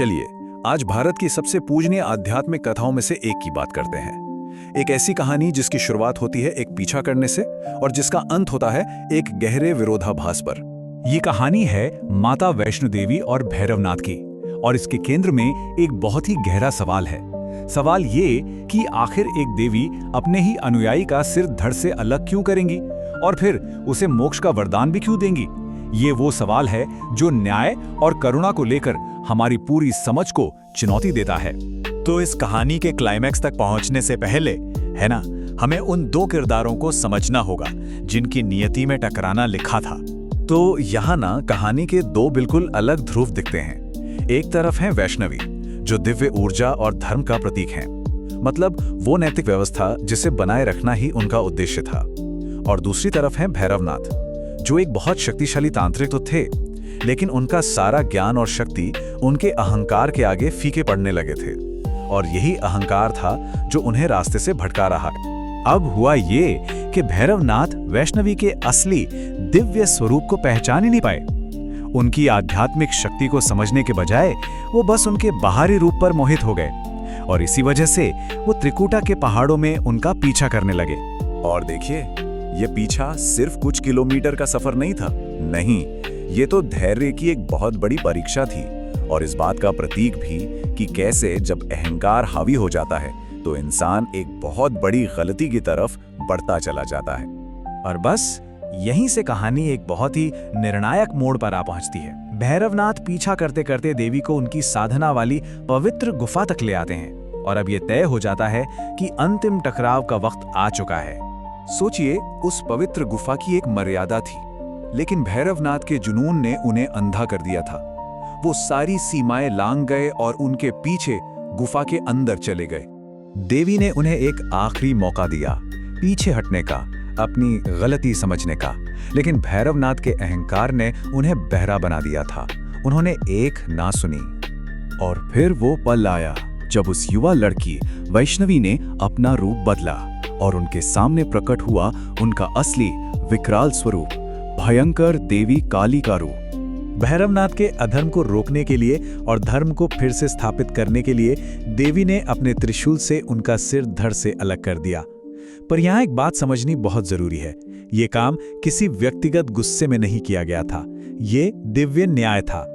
चलिए आज भारत की सबसे पूजनीय आध्यात्मिक कथाओं में से एक की बात करते हैं। एक ऐसी कहानी जिसकी शुरुआत होती है एक पीछा करने से और जिसका अंत होता है एक गहरे विरोधाभास पर। ये कहानी है माता वैष्णो देवी और भैरवनाथ की, और इसके केंद्र में एक बहुत ही गहरा सवाल है। सवाल ये कि आखिर एक देवी अपने ही अनुयायी का सिर धड़ से अलग क्यों करेंगी और फिर उसे मोक्ष का वरदान भी क्यों देंगी। ये वो सवाल है जो न्याय और करुणा को लेकर हमारी पूरी समझ को चुनौती देता है। तो इस कहानी के क्लाइमैक्स तक पहुंचने से पहले, है ना, हमें उन दो किरदारों को समझना होगा जिनकी नियति में टकराना लिखा था। तो यहाँ ना कहानी के दो बिल्कुल अलग ध्रुव दिखते हैं। एक तरफ है वैष्णवी, जो दिव्य ऊर्जा और धर्म का प्रतीक है, मतलब वो नैतिक व्यवस्था जिसे बनाए रखना ही उनका उद्देश्य था। और दूसरी तरफ है भैरवनाथ, जो एक बहुत शक्तिशाली तांत्रिक तो थे, लेकिन उनका सारा ज्ञान और शक्ति उनके अहंकार के आगे फीके पड़ने लगे थे। और यही अहंकार था जो उन्हें रास्ते से भटका रहा है। अब हुआ ये कि भैरवनाथ वैष्णवी के असली दिव्य स्वरूप को पहचान ही नहीं पाए। उनकी आध्यात्मिक शक्ति को समझने के बजाय वो बस उनके बाहरी रूप पर मोहित हो गए, और इसी वजह से वो त्रिकुटा के पहाड़ों में उनका पीछा करने लगे। और देखिए, ये पीछा सिर्फ कुछ किलोमीटर का सफर नहीं था, नहीं, ये तो धैर्य की एक बहुत बड़ी परीक्षा थी, और इस बात का प्रतीक भी कि कैसे जब अहंकार हावी हो जाता है तो इंसान एक बहुत बड़ी गलती की तरफ बढ़ता चला जाता है। और बस यहीं से कहानी एक बहुत ही निर्णायक मोड़ पर आ पहुंचती है। भैरवनाथ पीछा करते करते देवी को उनकी साधना वाली पवित्र गुफा तक ले आते हैं, और अब ये तय हो जाता है कि अंतिम टकराव का वक्त आ चुका है। सोचिए, उस पवित्र गुफा की एक मर्यादा थी, लेकिन भैरवनाथ के जुनून ने उन्हें अंधा कर दिया था। वो सारी सीमाएं लांघ गए और उनके पीछे गुफा के अंदर चले गए। देवी ने उन्हें एक आखिरी मौका दिया पीछे हटने का, अपनी गलती समझने का, लेकिन भैरवनाथ के अहंकार ने उन्हें बहरा बना दिया था। उन्होंने एक ना सुनी। और फिर वो पल आया जब उस युवा लड़की वैष्णवी ने अपना रूप बदला और उनके सामने प्रकट हुआ उनका असली विकराल स्वरूप, भयंकर देवी काली का रूप। भैरवनाथ के अधर्म को रोकने के लिए और धर्म को फिर से स्थापित करने के लिए देवी ने अपने त्रिशूल से उनका सिर धड़ से अलग कर दिया। पर यहाँ एक बात समझनी बहुत जरूरी है। ये काम किसी व्यक्तिगत गुस्से में नहीं किया गया था, ये दिव्य न्याय था।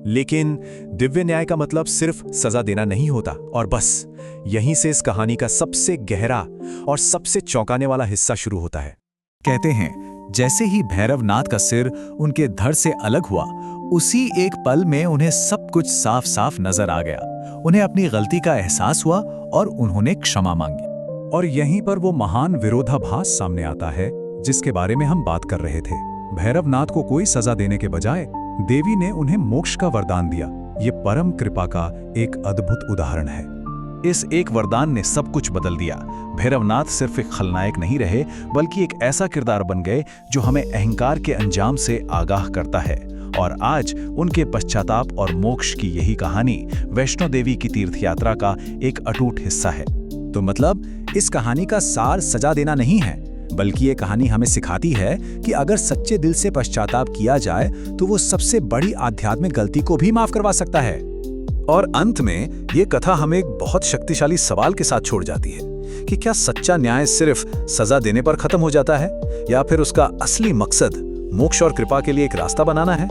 लेकिन दिव्य न्याय का मतलब सिर्फ सजा देना नहीं होता। और बस यहीं से इस कहानी का सबसे गहरा और सबसे चौंकाने वाला हिस्सा शुरू होता है। कहते हैं, जैसे ही भैरवनाथ का सिर उनके धड़ से अलग हुआ, उसी एक पल में उन्हें सब कुछ साफ साफ नजर आ गया। उन्हें अपनी गलती का एहसास हुआ और उन्होंने क्षमा मांगी। और यहीं पर वो महान विरोधाभास सामने आता है जिसके बारे में हम बात कर रहे थे। भैरवनाथ को कोई सजा देने के बजाय देवी ने उन्हें मोक्ष का वरदान दिया। ये परम कृपा का एक अद्भुत उदाहरण है। इस एक वरदान ने सब कुछ बदल दिया। भैरवनाथ सिर्फ एक खलनायक नहीं रहे, बल्कि एक ऐसा किरदार बन गए जो हमें अहंकार के अंजाम से आगाह करता है। और आज उनके पश्चाताप और मोक्ष की यही कहानी वैष्णो देवी की तीर्थ यात्रा का एक अटूट हिस्सा है। तो मतलब इस कहानी का सार सजा देना नहीं है, बल्कि ये कहानी हमें सिखाती है कि अगर सच्चे दिल से पश्चाताप किया जाए तो वो सबसे बड़ी आध्यात्मिक गलती को भी माफ करवा सकता है। और अंत में ये कथा हमें एक बहुत शक्तिशाली सवाल के साथ छोड़ जाती है कि क्या सच्चा न्याय सिर्फ सजा देने पर खत्म हो जाता है, या फिर उसका असली मकसद मोक्ष और कृपा के लिए एक रास्ता बनाना है।